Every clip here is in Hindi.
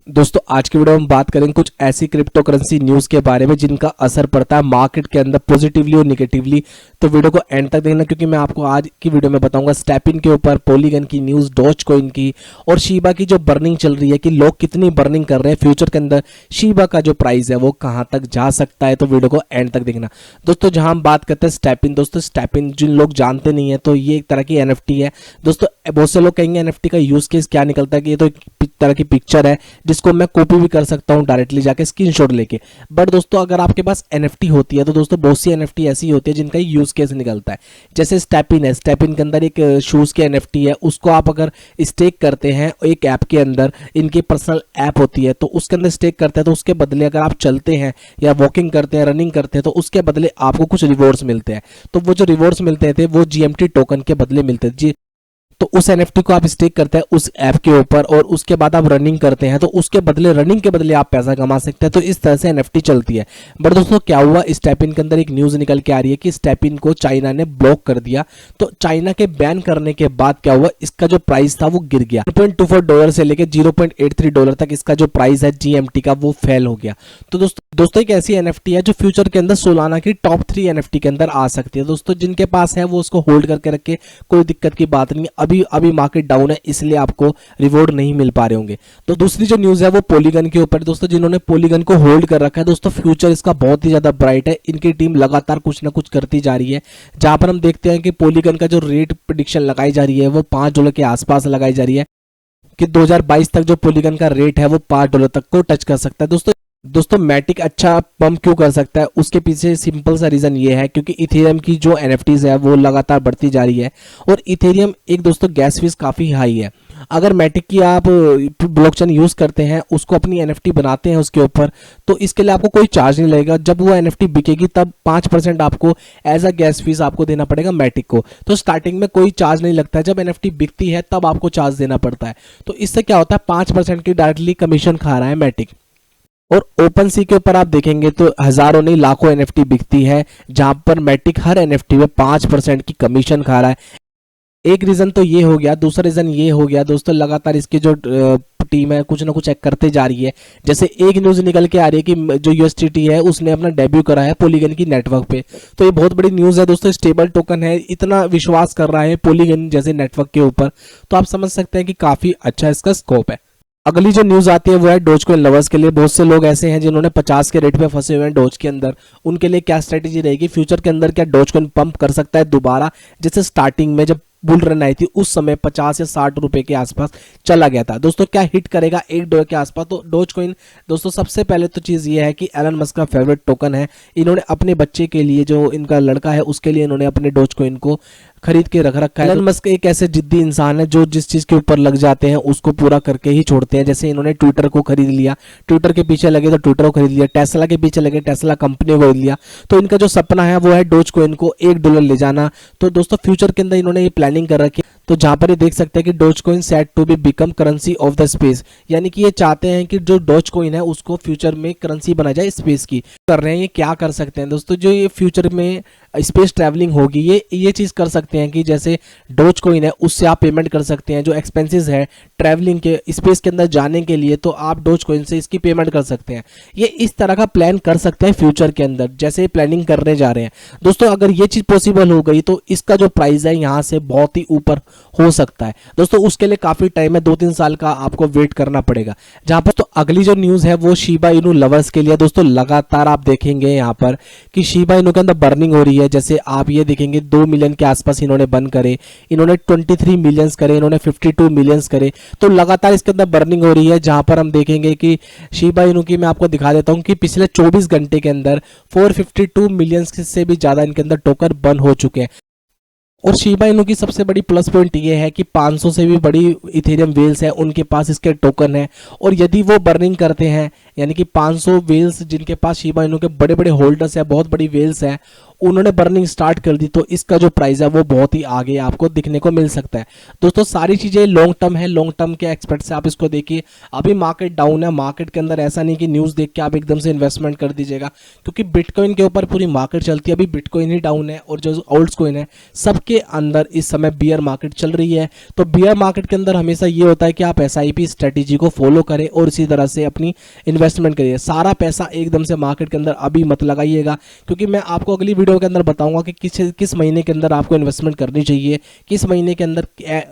दोस्तों आज की वीडियो में बात करेंगे कुछ ऐसी क्रिप्टो करेंसी न्यूज़ के बारे में जिनका असर पड़ता है मार्केट के अंदर पॉजिटिवली और निगेटिवली। तो वीडियो को एंड तक देखना क्योंकि मैं आपको आज की वीडियो में बताऊंगा स्टेपिन के ऊपर, पॉलीगन की न्यूज़, डॉज कॉइन की और शीबा की जो बर्निंग चल रही है कि लोग कितनी बर्निंग कर रहे हैं फ्यूचर के अंदर, शीबा का जो प्राइस है वो कहाँ तक जा सकता है। तो वीडियो को एंड तक देखना। दोस्तों जहाँ हम बात करते हैं स्टेपिन, दोस्तों स्टेपिन जिन लोग जानते नहीं है तो ये एक तरह की NFT है। दोस्तों बहुत से लोग कहेंगे NFT का यूज़ केस क्या निकलता है कि ये तो एक तरह की पिक्चर है जिसको मैं कॉपी भी कर सकता हूं डायरेक्टली जाके स्क्रीनशॉट लेके। बट दोस्तों अगर आपके पास NFT होती है तो दोस्तों बहुत सी NFT ऐसी होती है जिनका यूज केस निकलता है। जैसे स्टेपिन है, स्टेपिन के अंदर एक शूज की NFT है, उसको आप अगर स्टेक करते हैं एक ऐप के अंदर, इनकी पर्सनल ऐप होती है तो उसके अंदर स्टेक करते हैं तो उसके बदले अगर आप चलते हैं या वॉकिंग करते हैं, रनिंग करते हैं तो उसके बदले आपको कुछ रिवॉर्ड्स मिलते हैं। तो वो जो रिवॉर्ड्स मिलते थे वो GMT टोकन के बदले मिलते थे। तो उस NFT को आप स्टेक करते हैं उस ऐप के ऊपर और उसके बाद आप रनिंग करते हैं तो उसके बदले, रनिंग के बदले आप पैसा कमा सकते हैं। तो इस तरह से NFT चलती है। बट दोस्तों क्या हुआ, स्टेपिन के अंदर एक न्यूज़ निकल के आ रही है कि स्टेपिन को चाइना ने ब्लॉक कर दिया। तो चाइना के बैन करने के बाद क्या हुआ, इसका जो प्राइस था वो गिर गया। $1.24 से लेकर $0.83 तक इसका जो प्राइस है GMT का वो फेल हो गया। तो दोस्तों एक ऐसी NFT है जो फ्यूचर के अंदर सोलाना की टॉप 3 NFT के अंदर आ सकती है। दोस्तों जिनके पास है वो उसको होल्ड करके रखे, कोई दिक्कत की बात नहीं। अभी मार्केट डाउन है इसलिए आपको रिवॉर्ड नहीं मिल पा रहे होंगे। तो दूसरी जो न्यूज़ है वो पॉलीगन के ऊपर। दोस्तों जिन्होंने पॉलीगन को होल्ड कर रखा है दोस्तों फ्यूचर इसका बहुत ही ज़्यादा ब्राइट है। इनकी टीम लगातार कुछ ना कुछ करती जा रही है। जहां पर हम देखते हैं कि पॉलीगन का जो रेट प्रेडिक्शन लगाई जा रही है वो $5 के आसपास लगाई जा रही है कि 2022 तक जो पॉलीगन का रेट है वो $5 तक को टच कर सकता है। दोस्तों मैटिक अच्छा पंप क्यों कर सकता है, उसके पीछे सिंपल सा रीज़न ये है क्योंकि इथेरियम की जो NFTs है वो लगातार बढ़ती जा रही है और इथेरियम एक दोस्तों गैस फीस काफ़ी हाई है। अगर मैटिक की आप ब्लॉकचेन यूज़ करते हैं, उसको अपनी NFT बनाते हैं उसके ऊपर, तो इसके लिए आपको कोई चार्ज नहीं लगेगा। जब वो NFT बिकेगी तब 5% आपको एज अ गैस फीस आपको देना पड़ेगा मैटिक को। तो स्टार्टिंग में कोई चार्ज नहीं लगता है, जब NFT बिकती है तब आपको चार्ज देना पड़ता है। तो इससे क्या होता है, 5% की डायरेक्टली कमीशन खा रहा है मैटिक। और ओपन सी के ऊपर आप देखेंगे तो हजारों नहीं लाखों NFT बिकती है जहां पर मैटिक हर NFT में 5% की कमीशन खा रहा है। एक रीजन तो ये हो गया। दूसरा रीजन ये हो गया दोस्तों लगातार इसकी जो टीम है कुछ ना कुछ चेक करते जा रही है। जैसे एक न्यूज निकल के आ रही है कि जो USDT है उसने अपना डेब्यू करा है पॉलीगन की नेटवर्क पे। तो ये बहुत बड़ी न्यूज है दोस्तों। स्टेबल टोकन है, इतना विश्वास कर रहा है पॉलीगन जैसे नेटवर्क के ऊपर, तो आप समझ सकते हैं कि काफी अच्छा इसका स्कोप है। अगली जो न्यूज़ आती है वो है डोज कॉइन लवर्स के लिए। बहुत से लोग ऐसे हैं जिन्होंने 50 के रेट पे फंसे हुए हैं डोज के अंदर। उनके लिए क्या स्ट्रेटेजी रहेगी फ्यूचर के अंदर, क्या डोज कॉइन पंप कर सकता है दोबारा जैसे स्टार्टिंग में जब बुल रन आई थी उस समय 50 या 60 रुपए के आसपास चला गया था। दोस्तों क्या हिट करेगा $1 के आसपास। तो डोज कॉइन दोस्तों सबसे पहले तो चीज़ ये है कि एलन मस्क का फेवरेट टोकन है। इन्होंने अपने बच्चे के लिए, जो इनका लड़का है उसके लिए इन्होंने अपने डोज कॉइन को खरीद के रख रखा है। एलन मस्क एक ऐसे जिद्दी इंसान है जो जिस चीज़ के ऊपर लग जाते हैं उसको पूरा करके ही छोड़ते हैं। जैसे इन्होंने ट्विटर को खरीद लिया, ट्विटर के पीछे लगे तो ट्विटर को खरीद लिया, टेस्ला के पीछे लगे टेस्ला कंपनी को खरीद लिया। तो इनका जो सपना है वो है डोज कॉइन को $1 ले जाना। तो दोस्तों फ्यूचर के अंदर इन्होंने ये प्लानिंग कर रखी है। तो जहां पर ये देख सकते हैं कि Doge coin set to be become currency of the space, यानी कि ये चाहते हैं कि जो डोज कॉइन है उसको फ्यूचर में करेंसी बनाई जाए स्पेस की। कर रहे हैं ये क्या कर सकते हैं दोस्तों, जो ये फ्यूचर में स्पेस ट्रैवलिंग होगी ये चीज़ कर सकते हैं कि जैसे डोज कॉइन है उससे आप पेमेंट कर सकते हैं। जो एक्सपेंसेस है ट्रैवलिंग के, स्पेस के अंदर जाने के लिए, तो आप डोज कॉइन से इसकी पेमेंट कर सकते हैं। ये इस तरह का प्लान कर सकते हैं फ्यूचर के अंदर जैसे प्लानिंग करने जा रहे हैं। दोस्तों अगर ये चीज़ पॉसिबल हो गई तो इसका जो प्राइस है यहाँ से बहुत ही ऊपर हो सकता है। दोस्तों उसके लिए काफ़ी टाइम है, 2-3 साल का आपको वेट करना पड़ेगा। जहाँ पर तो अगली जो न्यूज़ है वो शिबा इनू लवर्स के लिए। दोस्तों लगातार आप देखेंगे यहाँ पर कि शिबा इनू के अंदर बर्निंग हो रही है। जैसे आप ये देखेंगे 2 मिलियन के आसपास इन्होंने बर्न करे, इन्होंने 23 मिलियंस करे, इन्होंने 52 मिलियंस करे। तो लगातार इसके अंदर बर्निंग हो रही है। जहां पर हम देखेंगे कि शिबा इनू की मैं आपको दिखा देता हूं कि पिछले 24 घंटे के अंदर 452 मिलियंस से भी ज़्यादा इनके अंदर टोकन बर्न हो चुके हैं। और शिबा इनू की सबसे बड़ी प्लस पॉइंट ये है कि 500 से भी बड़ी इथेरियम वेल्स है उनके पास इसके टोकन है। और यदि वो बर्निंग करते हैं, यानी कि 500 वेल्स जिनके पास शिबा इनू के बड़े बड़े होल्डर्स है, बहुत बड़ी वेल्स है, उन्होंने बर्निंग स्टार्ट कर दी तो इसका जो प्राइस है वो बहुत ही आगे आपको दिखने को मिल सकता है। दोस्तों सारी चीज़ें लॉन्ग टर्म है, लॉन्ग टर्म के एक्सपेक्ट से आप इसको देखिए। अभी मार्केट डाउन है, मार्केट के अंदर ऐसा नहीं कि न्यूज़ देख के आप एकदम से इन्वेस्टमेंट कर दीजिएगा, क्योंकि बिटकॉइन के ऊपर पूरी मार्केट चलती है। अभी बिटकॉइन ही डाउन है और जो ओल्ड्स कॉइन है सबके अंदर इस समय बियर मार्केट चल रही है। तो बियर मार्केट के अंदर हमेशा ये होता है कि आप एसआईपी स्ट्रेटेजी को फॉलो करें और इसी तरह से अपनी इन्वेस्टमेंट करिए। सारा पैसा एकदम से मार्केट के अंदर अभी मत लगाइएगा, क्योंकि मैं आपको अगली वीडियो के अंदर बताऊंगा कि किस महीने के अंदर आपको इन्वेस्टमेंट करनी चाहिए, किस महीने के अंदर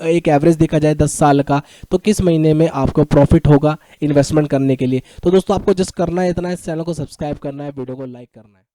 एक एवरेज देखा जाए 10 साल का तो किस महीने में आपको प्रॉफिट होगा इन्वेस्टमेंट करने के लिए। तो दोस्तों आपको जस्ट करना है इतना, इस चैनल को सब्सक्राइब करना है, वीडियो को लाइक करना है।